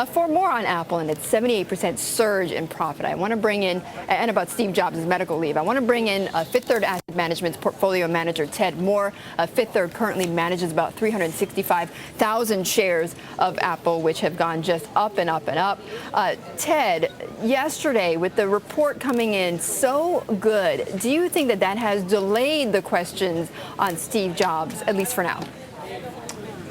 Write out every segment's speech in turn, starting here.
For more on Apple and its 78% surge in profit, I want to bring in, and about Steve Jobs' medical leave, I want to bring in Fifth Third Asset Management's portfolio manager, Ted Moore. Fifth Third currently manages about 365,000 shares of Apple, which have gone just up and up and up. Ted, yesterday, with the report coming in so good, do you think that that has delayed the questions on Steve Jobs, at least for now?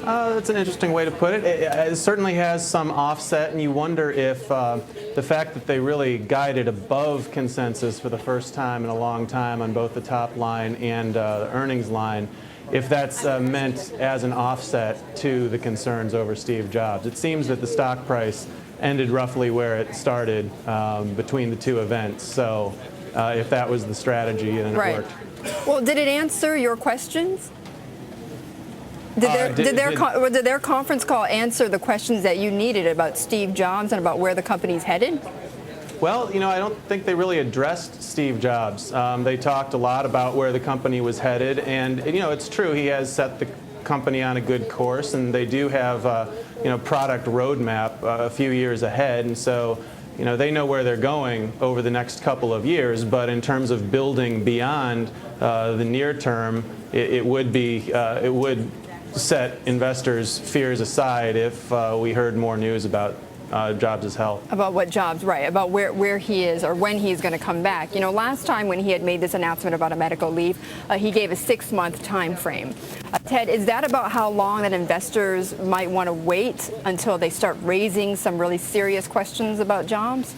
That's an interesting way to put it. It certainly has some offset, and you wonder if the fact that they really guided above consensus for the first time in a long time on both the top line and the earnings line, if that's meant as an offset to the concerns over Steve Jobs. It seems that the stock price ended roughly where it started between the two events. So if that was the strategy, then it worked. Well, did it answer your questions? Did their conference call answer the questions that you needed about Steve Jobs and about where the company's headed? Well, you know, I don't think they really addressed Steve Jobs. They talked a lot about where the company was headed, and you know, it's true, he has set the company on a good course, and they do have product roadmap a few years ahead, and so you know, they know where they're going over the next couple of years. But in terms of building beyond the near term, it would set investors' fears aside if we heard more news about Jobs' health. About what Jobs, right, about where he is or when he's going to come back. You know, last time when he had made this announcement about a medical leave, he gave a 6-month time frame. Ted, is that about how long that investors might want to wait until they start raising some really serious questions about Jobs?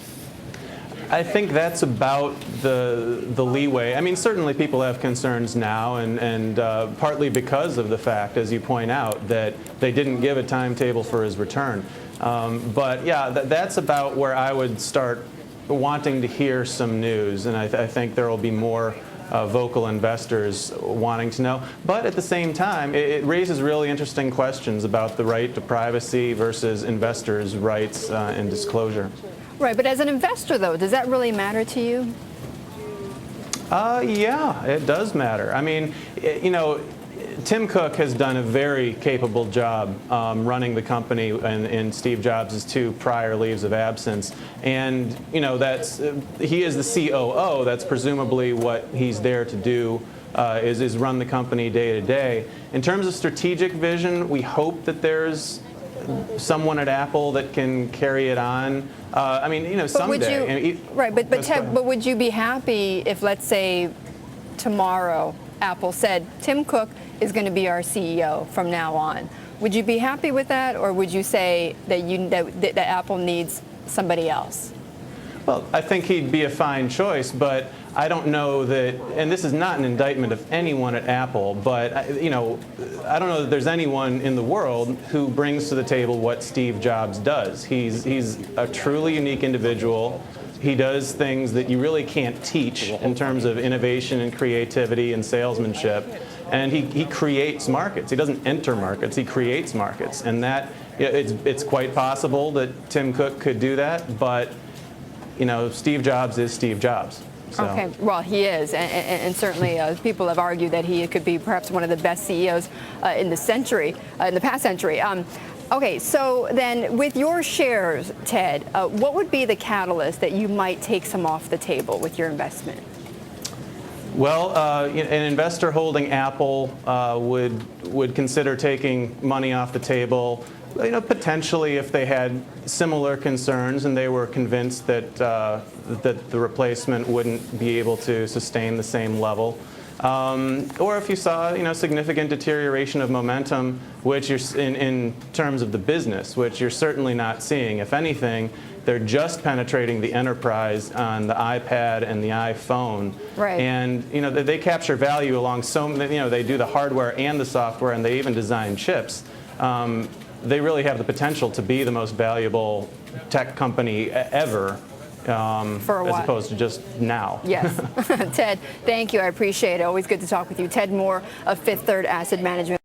I think that's about the leeway. I mean, certainly people have concerns now, and partly because of the fact, as you point out, that they didn't give a timetable for his return. But yeah, that's about where I would start wanting to hear some news, and I think there will be more vocal investors wanting to know. But at the same time, it raises really interesting questions about the right to privacy versus investors' rights and disclosure. Right, but as an investor, though, does that really matter to you? Yeah, it does matter. I mean, you know, Tim Cook has done a very capable job running the company in Steve Jobs' 2 prior leaves of absence. And, you know, he is the COO. That's presumably what he's there to do, is run the company day to day. In terms of strategic vision, we hope that there's someone at Apple that can carry it on. I mean, you know, someday. But Ted, but would you be happy if, let's say, tomorrow Apple said Tim Cook is going to be our CEO from now on? Would you be happy with that, or would you say that Apple needs somebody else? Well, I think he'd be a fine choice, but I don't know that, and this is not an indictment of anyone at Apple, but you know, I don't know that there's anyone in the world who brings to the table what Steve Jobs does. He's a truly unique individual. He does things that you really can't teach in terms of innovation and creativity and salesmanship. And he creates markets. He doesn't enter markets. He creates markets. And that it's quite possible that Tim Cook could do that. But you know, Steve Jobs is Steve Jobs. So. Okay, well, he is, and certainly people have argued that he could be perhaps one of the best CEOs in the past century. Okay, so then with your shares, Ted, what would be the catalyst that you might take some off the table with your investment? Well, an investor holding Apple would consider taking money off the table, you know, potentially if they had similar concerns and they were convinced that that the replacement wouldn't be able to sustain the same level. Or if you saw, you know, significant deterioration of momentum, which you're in terms of the business, which you're certainly not seeing. If anything, they're just penetrating the enterprise on the iPad and the iPhone. Right. And you know, they capture value along they do the hardware and the software, and they even design chips. They really have the potential to be the most valuable tech company ever. As opposed to just now. Yes. Ted, thank you. I appreciate it. Always good to talk with you. Ted Moore of Fifth Third Asset Management.